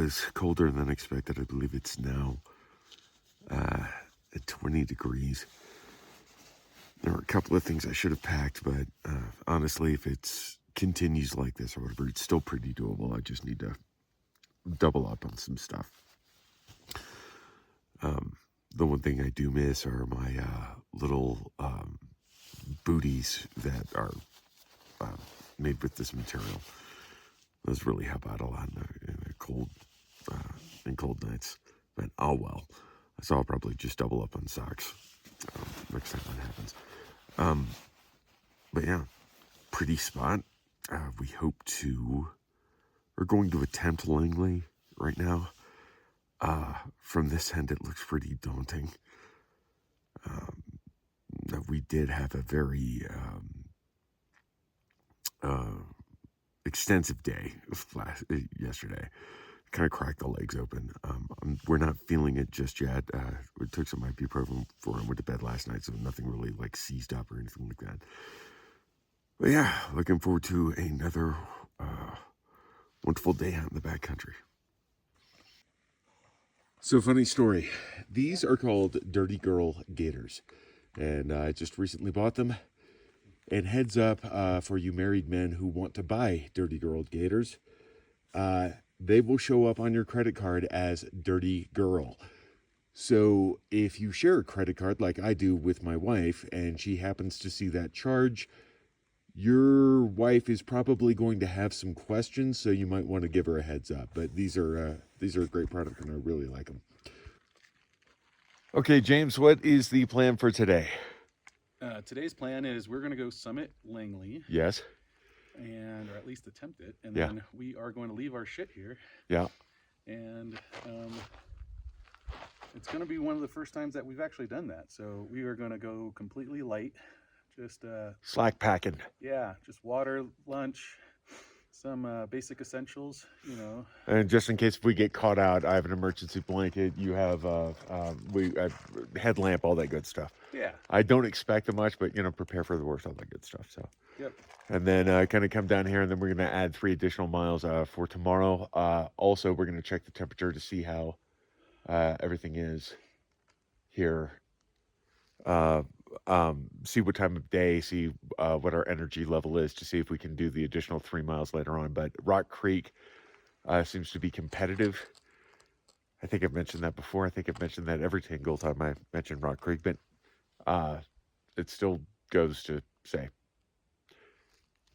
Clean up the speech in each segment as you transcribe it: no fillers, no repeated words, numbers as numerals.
was colder than expected. I believe it's now at 20 degrees. There were a couple of things I should have packed, but honestly, if it continues like this or whatever, it's still pretty doable. I just need to double up on some stuff. The one thing I do miss are my little booties that are made with this material. Those really help out a lot in cold nights. But oh well. So I'll probably just double up on socks next time that happens. But yeah, pretty spot. We're going to attempt Langley right now. From this end, it looks pretty daunting. We did have a very extensive day yesterday. Kind of cracked the legs open. We're not feeling it just yet. We took some ibuprofen before I went to bed last night, so nothing really like seized up or anything like that. But yeah, looking forward to another wonderful day out in the backcountry. So funny story. These are called Dirty Girl Gaiters, and I just recently bought them. And heads up for you married men who want to buy Dirty Girl Gaiters. They will show up on your credit card as Dirty Girl. So if you share a credit card like I do with my wife and she happens to see that charge, your wife is probably going to have some questions, so you might want to give her a heads up. But these are a great product and I really like them. Okay, James, what is the plan for today? Today's plan is we're going to go summit Langley. Yes. Or at least attempt it. And then we are going to leave our shit here. Yeah. And it's going to be one of the first times that we've actually done that. So we are going to go completely light. Just slack packing. Yeah, just water, lunch, some basic essentials, And just in case we get caught out, I have an emergency blanket. You have a headlamp, all that good stuff. Yeah. I don't expect much, but prepare for the worst, all that good stuff. So. Yep. And then kind of come down here, and then we're going to add 3 additional miles for tomorrow. Also, we're going to check the temperature to see how everything is here. See what time of day, see what our energy level is to see if we can do the additional 3 miles later on. But Rock Creek seems to be competitive. I think I've mentioned that before. I think I've mentioned that every single time I mention Rock Creek, but it still goes to say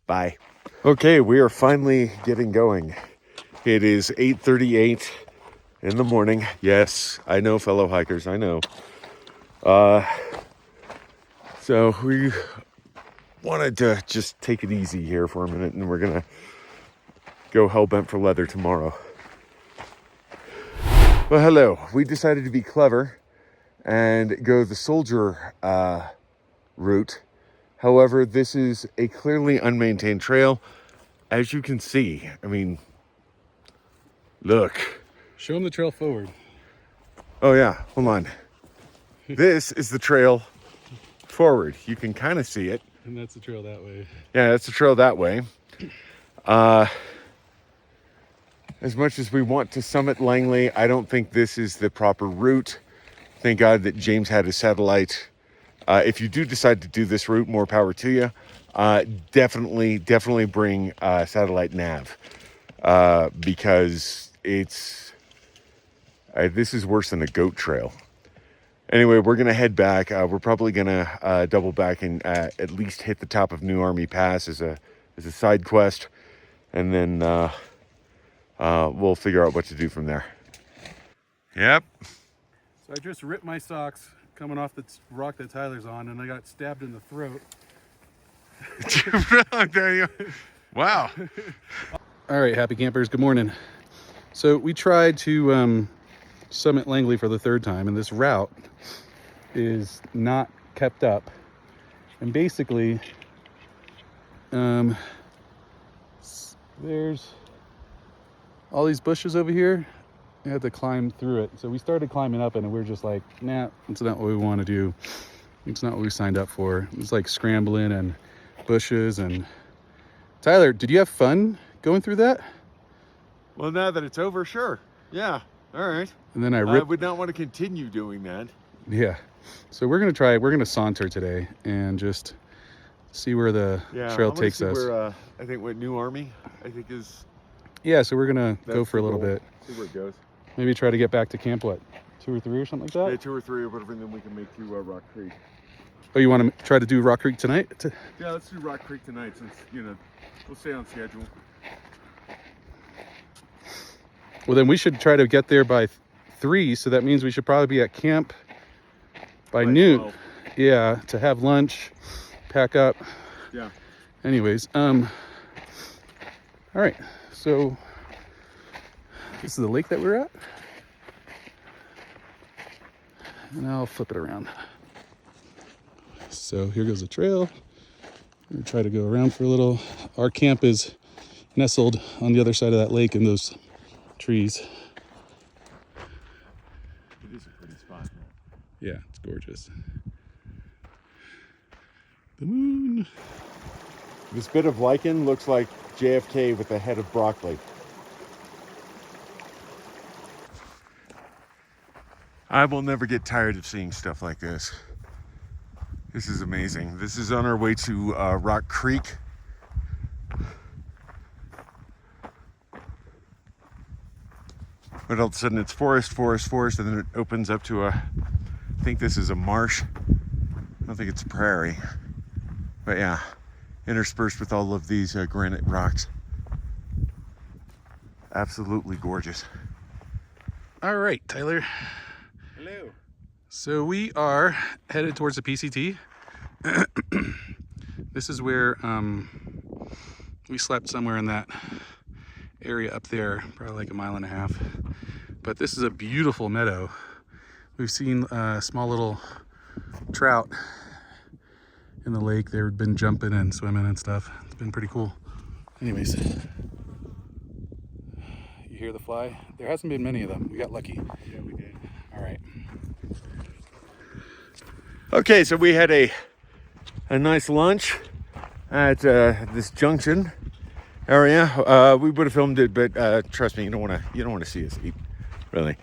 bye. Okay, we are finally getting going. It is 8:38 in the morning. Yes, I know, fellow hikers, I know. So we wanted to just take it easy here for a minute, and we're gonna go hell-bent for leather tomorrow. Well, hello. We decided to be clever and go the soldier route. However, this is a clearly unmaintained trail. As you can see, I mean, look. Show them the trail forward. Oh yeah, hold on. This is the trail forward. You can kind of see it. And that's the trail that way. Yeah, that's the trail that way. As much as we want to summit Langley, I don't think this is the proper route. Thank God that James had his satellite. If you do decide to do this route, more power to you. Definitely bring satellite nav, because this is worse than a goat trail. Anyway, we're going to head back. We're probably going to double back and at least hit the top of New Army Pass as a side quest. And then we'll figure out what to do from there. Yep. So I just ripped my socks coming off the rock that Tyler's on, and I got stabbed in the throat. Wow. All right, happy campers, good morning. So we tried to summit Langley for the 3rd time, and this route is not kept up. And basically, there's all these bushes over here. You have to climb through it. So we started climbing up, and we were just like, nah, it's not what we want to do. It's not what we signed up for. It's like scrambling and bushes. And Tyler, did you have fun going through that? Well, now that it's over, sure. Yeah. All right. And then I I ripped. would not want to continue doing that. Yeah. So we're gonna saunter today and just see where the Yeah. trail I want to takes see us. where I think what New Army I think is. Yeah. So we're gonna go That's for a the little goal. bit. See where it goes. Maybe try to get back to camp. What, 2 or 3 or something like that? Yeah, 2 or 3 or whatever, and then we can make to Rock Creek. Oh, you want to try to do Rock Creek tonight? Yeah, let's do Rock Creek tonight since we'll stay on schedule. Well, then we should try to get there by 3. So that means we should probably be at camp by noon. 12. Yeah, to have lunch, pack up. Yeah. Anyways, all right. So this is the lake that we're at. And I'll flip it around. So here goes the trail. We'll try to go around for a little. Our camp is nestled on the other side of that lake in those trees. It is a pretty spot. Yeah, it's gorgeous. The moon. This bit of lichen looks like JFK with a head of broccoli. I will never get tired of seeing stuff like this. This is amazing. This is on our way to Rock Creek. But all of a sudden it's forest, and then it opens up to I think this is a marsh. I don't think it's prairie. But yeah, interspersed with all of these granite rocks. Absolutely gorgeous. All right, Tyler. Hello. So we are headed towards the PCT. This is where we slept somewhere in that area up there, probably like 1.5 miles. But this is a beautiful meadow. We've seen small little trout in the lake. They've been jumping and swimming and stuff. It's been pretty cool. Anyways, you hear the fly? There hasn't been many of them. We got lucky. Yeah, we did. All right. Okay, so we had a nice lunch at this junction area. We would have filmed it, but trust me, you don't want to see us eat, really.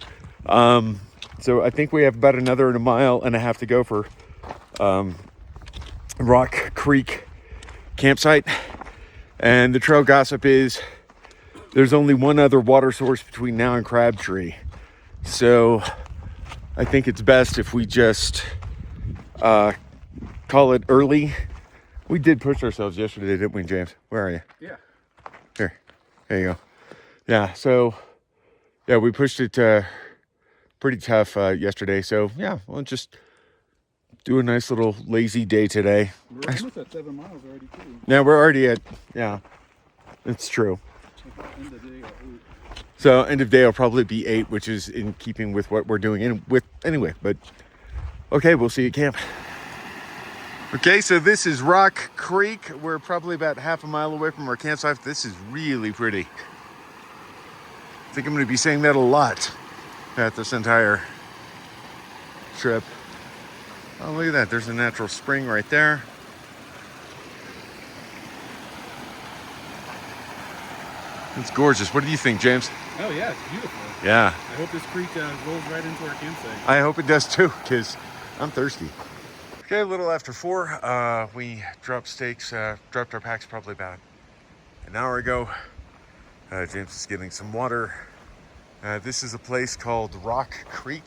So I think we have about another 1.5 miles to go for Rock Creek campsite. And the trail gossip is there's only one other water source between now and Crabtree. So I think it's best if we just call it early. We did push ourselves yesterday, didn't we, James? Where are you? Yeah. Here. There you go. Yeah, so yeah, we pushed it pretty tough yesterday. So yeah, we'll just do a nice little lazy day today. We're almost at 7 miles already, too. Yeah, we're already at, yeah, it's true. End of the day at 8. So end of day will probably be 8, which is in keeping with what we're doing anyway. But okay, we'll see you at camp. Okay, so this is Rock Creek. We're probably about 1/2 mile away from our campsite. This is really pretty. I think I'm going to be saying that a lot at this entire trip. Oh, look at that. There's a natural spring right there. It's gorgeous. What do you think, James? Oh, yeah, it's beautiful. Yeah, I hope this creek rolls right into our campsite. I hope it does too, because I'm thirsty. Okay, a little after 4, we dropped our packs probably about an hour ago. James is getting some water. This is a place called Rock Creek.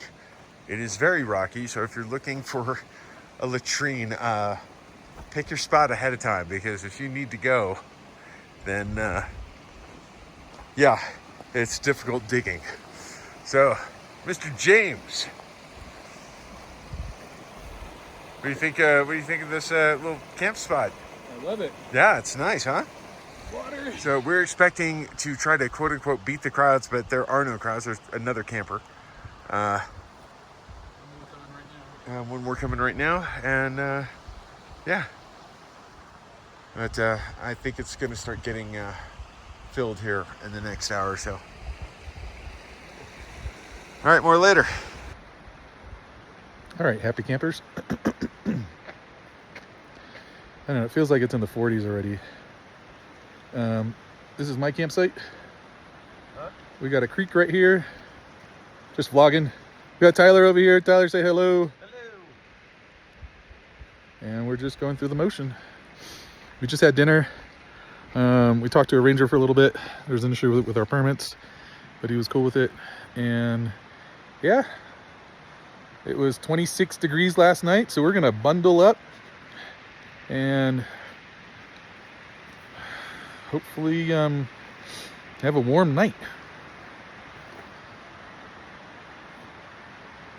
It is very rocky, so if you're looking for a latrine, pick your spot ahead of time, because if you need to go, then yeah, it's difficult digging. So, Mr. James, what do you think? What do you think of this little camp spot? I love it. Yeah, it's nice, huh? Water. So we're expecting to try to quote unquote beat the crowds, but there are no crowds. There's another camper. One more coming right now, and yeah. But I think it's going to start getting filled here in the next hour or so. All right, more later. All right, happy campers. I don't know, it feels like it's in the 40s already. This is my campsite. We got a creek right here. just vlogging. We got Tyler over here. Tyler, say hello. Hello. And we're just going through the motion. We just had dinner. We talked to a ranger for a little bit. There was an issue with our permits, but he was cool with it. And yeah, it was 26 degrees last night, so we're gonna bundle up and hopefully have a warm night.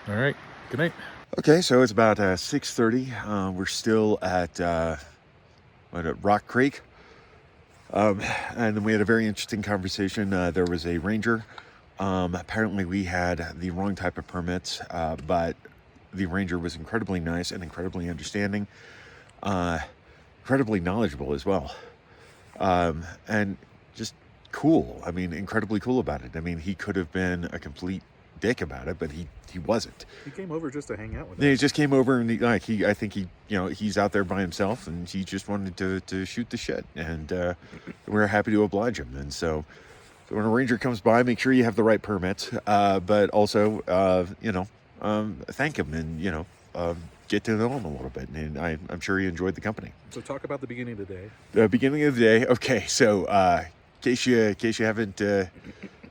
All right, good night. Okay, so it's about 6:30. We're still at Rock Creek. And then we had a very interesting conversation. There was a ranger. Apparently we had the wrong type of permits, but the ranger was incredibly nice and incredibly understanding, incredibly knowledgeable as well, and just cool. I mean, incredibly cool about it. I mean, he could have been a complete dick about it, but he wasn't. He came over just to hang out with us. Yeah, he just came over and I think he, he's out there by himself and he just wanted to shoot the shit, and we're happy to oblige him. And so when a ranger comes by, make sure you have the right permits, but also thank him and get to know him a little bit. And I'm sure he enjoyed the company. So talk about the beginning of the day. The beginning of the day. Okay, so in case you haven't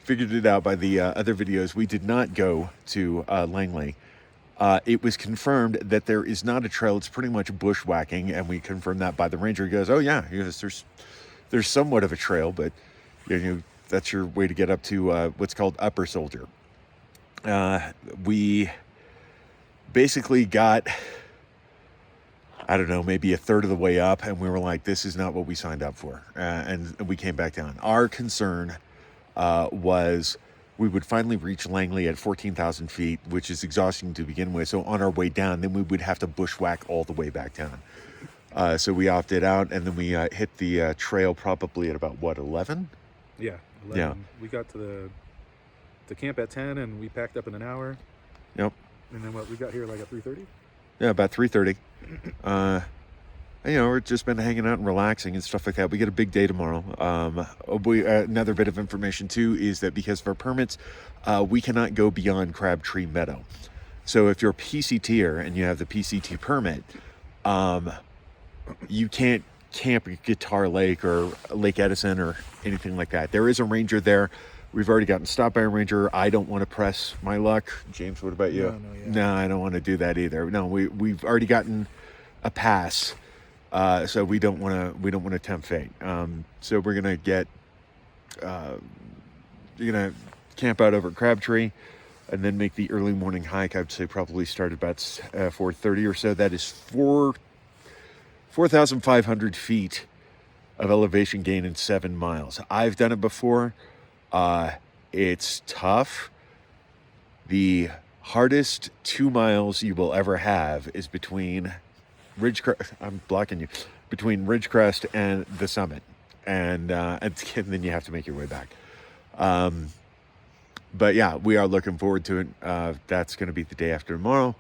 figured it out by the other videos, we did not go to Langley. It was confirmed that there is not a trail. It's pretty much bushwhacking, and we confirmed that by the ranger. He goes, oh yeah, there's somewhat of a trail, but that's your way to get up to what's called Upper Soldier. We basically got, I don't know, maybe a third of the way up, and we were like, this is not what we signed up for, and we came back down. Our concern was we would finally reach Langley at 14,000 feet, which is exhausting to begin with. So on our way down, then we would have to bushwhack all the way back down. So we opted out, and then we hit the trail probably at about, 11? Yeah, 11. Yeah. We got to camp at 10, and we packed up in an hour. Yep. And then we got here like at 3:30? Yeah, about 3:30. We've just been hanging out and relaxing and stuff like that. We get a big day tomorrow. Another bit of information too is that because of our permits, we cannot go beyond Crabtree Meadow. So if you're a PCTer and you have the PCT permit, you can't camp at Guitar Lake or Lake Edison or anything like that. There is a ranger there. We've already gotten stopped by a ranger. I don't want to press my luck. James, what about you? No, I don't want to do that either. No, we've already gotten a pass. So we don't want to tempt fate. So we're gonna camp out over at Crabtree, and then make the early morning hike. I'd say probably start about 4:30 or so. That is 4,500 feet of elevation gain in 7 miles. I've done it before. It's tough. The hardest 2 miles you will ever have is between between Ridgecrest and the summit, and then you have to make your way back. But yeah, we are looking forward to it. That's going to be the day after tomorrow,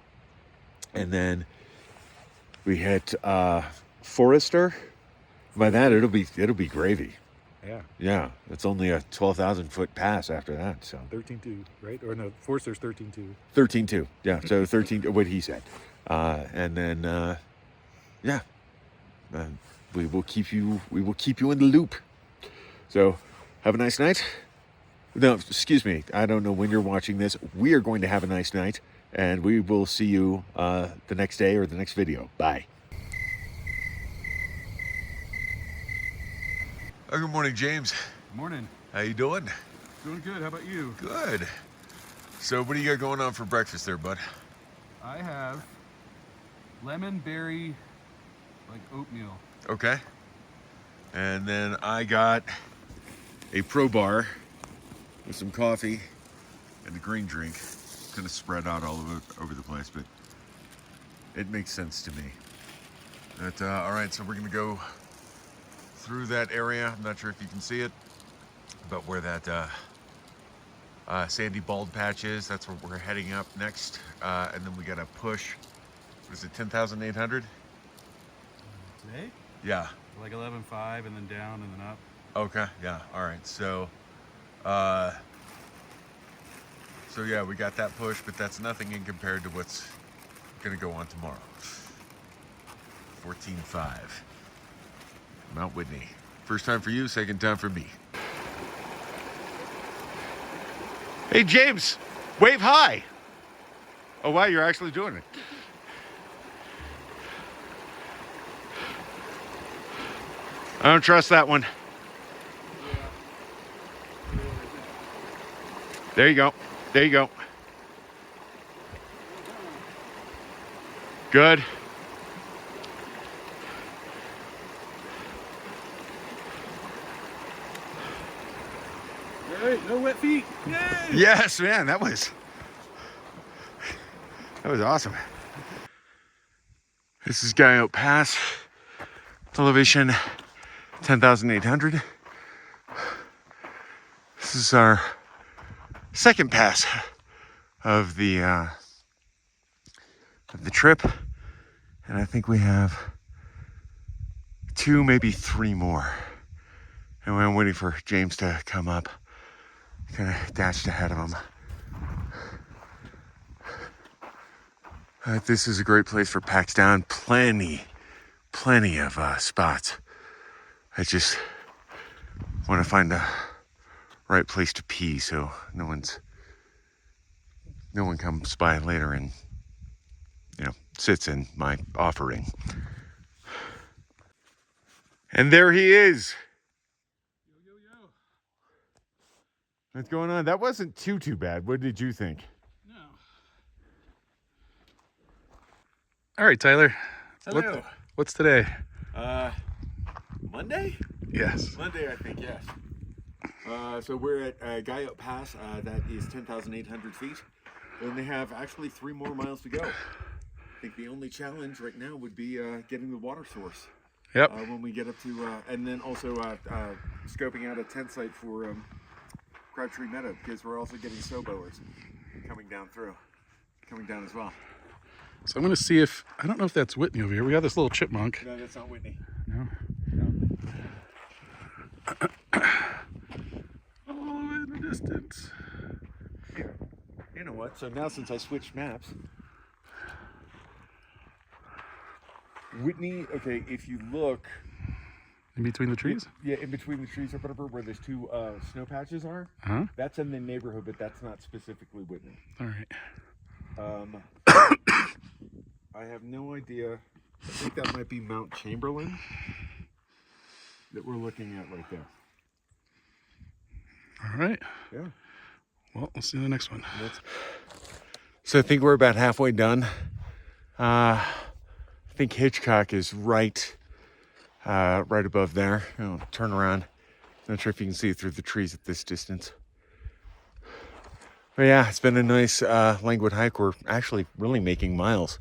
and then we hit Forester. By that, it'll be gravy. Yeah, it's only a 12,000 foot pass after that. So 13.2, right? Or no, Forester's 13.2. 13.2. Yeah, so 13. What he said, and then. Yeah, we will keep you in the loop. So have a nice night. No, excuse me. I don't know when you're watching this. We are going to have a nice night, and we will see you the next day or the next video. Bye. Oh, good morning, James. Good morning. How you doing? Doing good. How about you? Good. So what do you got going on for breakfast there, bud? I have lemon berry oatmeal. Okay. And then I got a Pro Bar with some coffee and a green drink. Kind of spread out all over the place, but it makes sense to me. But, all right, so we're going to go through that area. I'm not sure if you can see it, but where that sandy bald patch is, that's where we're heading up next. And then we got to push, what is it, 10,800? Today? Yeah. Like 11.5 and then down and then up. Okay, yeah, all right. So So yeah, we got that push, but that's nothing in compared to what's gonna go on tomorrow. 14.5. Mount Whitney. First time for you, second time for me. Hey James, wave hi. Oh wow, you're actually doing it. I don't trust that one. There you go. There you go. Good. All right, no wet feet. Yay! Yes, man, that was awesome. This is Guyot Pass, elevation 10,800. This is our second pass of the trip, and I think we have 2, maybe 3 more. And I'm waiting for James to come up. Kind of dashed ahead of him. This is a great place for packs down. Plenty of spots. I just want to find the right place to pee so no one comes by later and sits in my offering. And there he is. Yo. What's going on? That wasn't too bad. What did you think? No. All right, Tyler. Hello. What's today? Monday? Yes. Monday, I think, yes. So we're at Guyot Pass. That is 10,800 feet. And they have actually 3 more miles to go. I think the only challenge right now would be getting the water source. Yep. When we get up to, and then also scoping out a tent site for Crabtree Meadow, because we're also getting snowblowers coming down as well. So I'm going to see if, I don't know if that's Whitney over here. We got this little chipmunk. No, that's not Whitney. No. Oh, in the distance. Here. You know what? So now since I switched maps, Whitney, okay, if you look In between the trees? yeah, in between the trees or whatever, where those 2 snow patches are, Huh? that's in the neighborhood, but that's not specifically Whitney. All right. I have no idea. I think that might be Mount Chamberlain that we're looking at right there. All right. Yeah. Well, we'll see you in the next one. So I think we're about halfway done. I think Hitchcock is right above there. Turn around. Not sure if you can see it through the trees at this distance. But yeah, it's been a nice languid hike. We're actually really making miles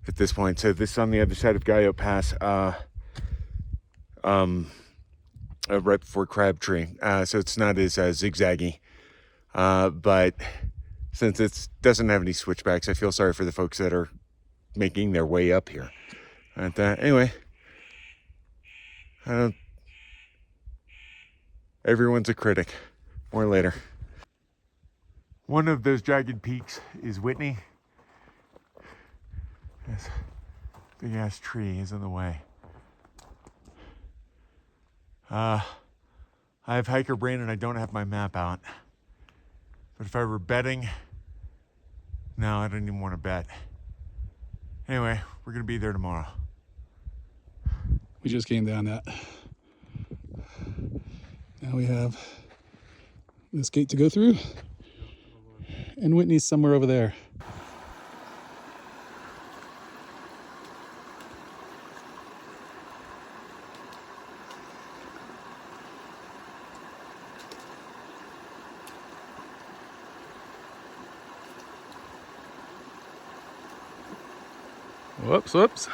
at this point. So this is on the other side of Guyot Pass, right before Crabtree. So it's not as zigzaggy. But since it doesn't have any switchbacks, I feel sorry for the folks that are making their way up here. But anyway, everyone's a critic. More later. One of those jagged peaks is Whitney. This big ass tree is in the way. I have hiker brain and I don't have my map out. But if I were betting, no, I don't even want to bet. Anyway, we're gonna be there tomorrow. We just came down that. Now we have this gate to go through. And Whitney's somewhere over there. Whoops.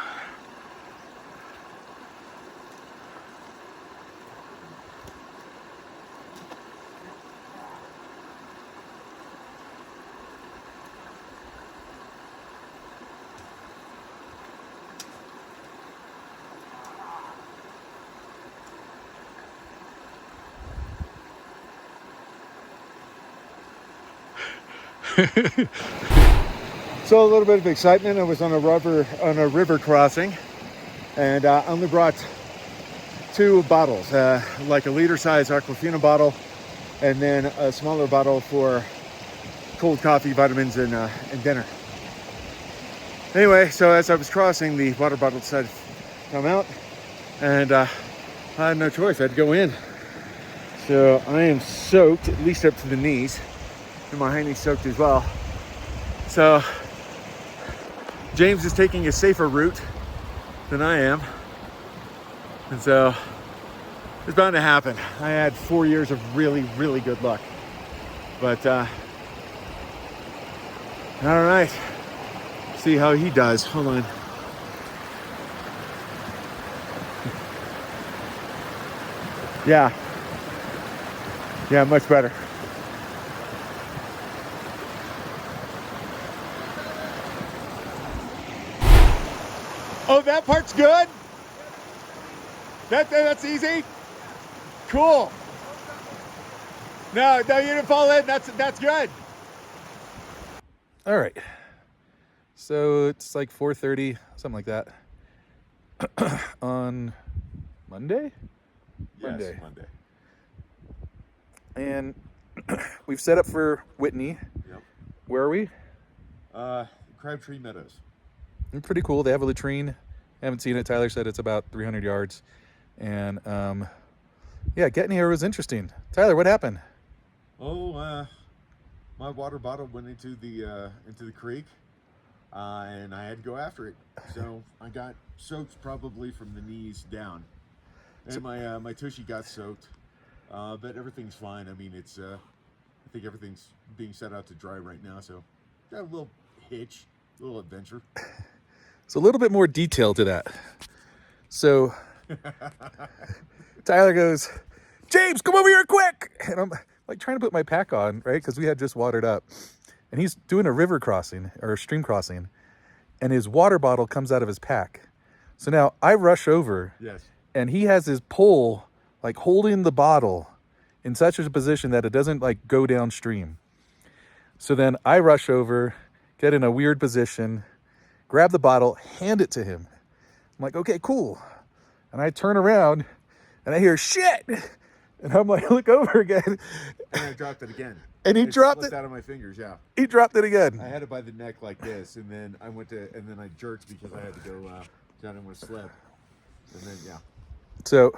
So a little bit of excitement. I was on a river crossing, and I only brought 2 bottles, like a liter-size Aquafina bottle, and then a smaller bottle for cold coffee, vitamins, and dinner. Anyway, so as I was crossing, the water bottle decided to come out, and I had no choice. I had to go in. So I am soaked, at least up to the knees, and my hiney's soaked as well. So James is taking a safer route than I am, and so it's bound to happen. I had 4 years of really, really good luck, but all right, see how he does. Hold on. Yeah, much better. Oh, that part's good? That's easy? Cool. No, you didn't fall in. That's good. All right. So it's like 4:30, something like that. On Monday? Yes, Monday. And we've set up for Whitney. Yep. Where are we? Crabtree Meadows. Pretty cool. They have a latrine. Haven't seen it. Tyler said it's about 300 yards. And yeah, getting here was interesting. Tyler, what happened? Oh, my water bottle went into the creek, and I had to go after it. So I got soaked probably from the knees down, and my tushy got soaked. But everything's fine. I mean, it's I think everything's being set out to dry right now. So got a little hitch, a little adventure. So a little bit more detail to that. So Tyler goes, James, come over here quick. And I'm like trying to put my pack on, right? Because we had just watered up. And he's doing a river crossing or a stream crossing. And his water bottle comes out of his pack. So now I rush over. Yes. And he has his pole like holding the bottle in such a position that it doesn't like go downstream. So then I rush over, get in a weird position, grab the bottle, hand it to him. I'm like, okay, cool. And I turn around and I hear shit. And I'm like, look over again. And I dropped it again. And he dropped slipped it out of my fingers. Yeah. He dropped it again. I had it by the neck like this, and then I jerked because I had to go down and slip. And then yeah. So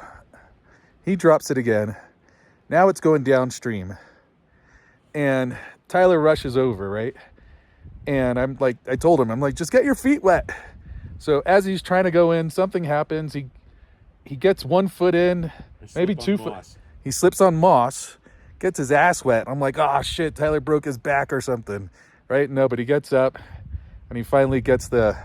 he drops it again. Now it's going downstream. And Tyler rushes over, right? And I'm like, I told him, I'm like, just get your feet wet. So as he's trying to go in, something happens. He gets 1 foot in, maybe 2 foot. He slips on moss, gets his ass wet. I'm like, oh shit, Tyler broke his back or something, right? No, but he gets up and he finally gets the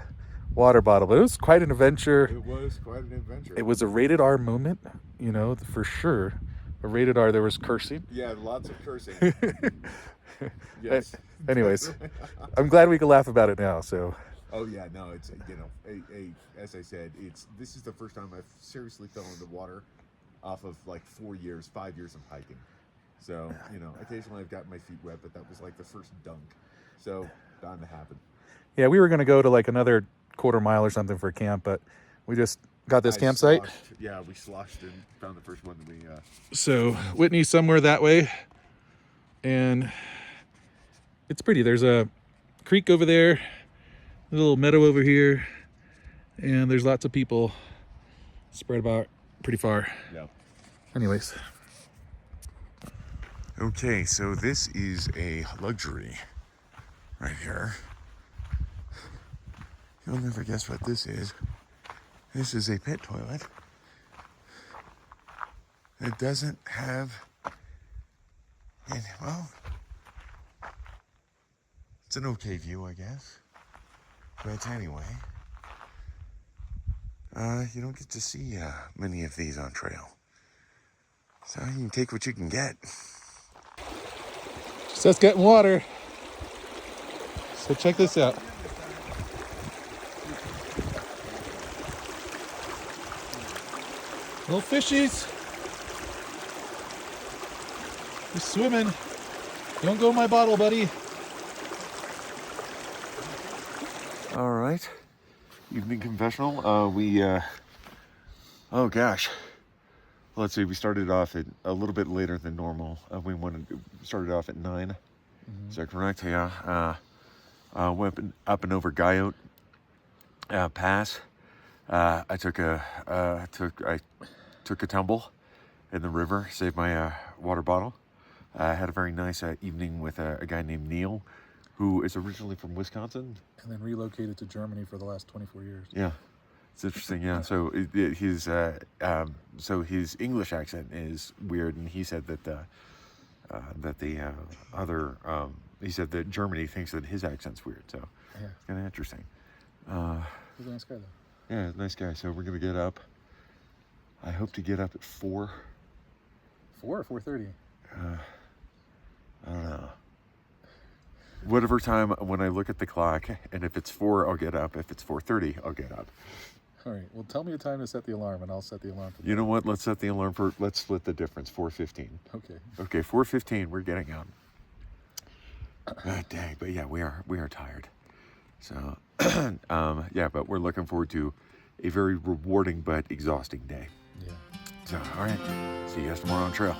water bottle. But it was quite an adventure. It was quite an adventure. It was a rated R moment, you know, for sure. A rated R, there was cursing. Yeah, lots of cursing. Yes. Anyways, I'm glad we could laugh about it now. So. Oh yeah, no, it's as I said, this is the first time I've seriously fell into water off of like 5 years of hiking. So occasionally I've got my feet wet, but that was like the first dunk. So bound to happen. Yeah, we were gonna go to like another quarter mile or something for camp, but we just got this campsite. We sloshed and found the first one that we. So Whitney's somewhere that way, and it's pretty. There's a creek over there, a little meadow over here, and there's lots of people spread about pretty far. Yeah. Anyways. Okay, so this is a luxury right here. You'll never guess what this is. This is a pit toilet. It doesn't have any, well, it's an okay view, I guess. But anyway, you don't get to see many of these on trail. So you can take what you can get. So it's getting water. So check this out. Little fishies. You're swimming. Don't go in my bottle, buddy. All right. Evening confessional. Oh gosh. Let's see. We started off at a little bit later than normal. We started off at 9. Mm-hmm. Is that correct? Yeah. Went up and over Guyot Pass. I took a tumble in the river. Saved my water bottle. I had a very nice evening with a guy named Neil, who is originally from Wisconsin. And then relocated to Germany for the last 24 years. Yeah, it's interesting. Yeah, so his English accent is weird, and he said that he said that Germany thinks that his accent's weird. So Yeah. it's kind of interesting. He's a nice guy, though. Yeah, nice guy. So we're gonna get up. I hope to get up at 4. 4 or 4:30? I don't know. Whatever time when I look at the clock, and if it's 4, I'll get up. If it's 4:30, I'll get up. All right. Well, tell me a time to set the alarm, and I'll set the alarm for You know what? Let's set the alarm for. Let's split the difference. 4:15. Okay. Okay, 4:15. We're getting up. Dang, but yeah, we are tired. So, yeah, but we're looking forward to a very rewarding but exhausting day. Yeah. So, all right. See you guys tomorrow on trail.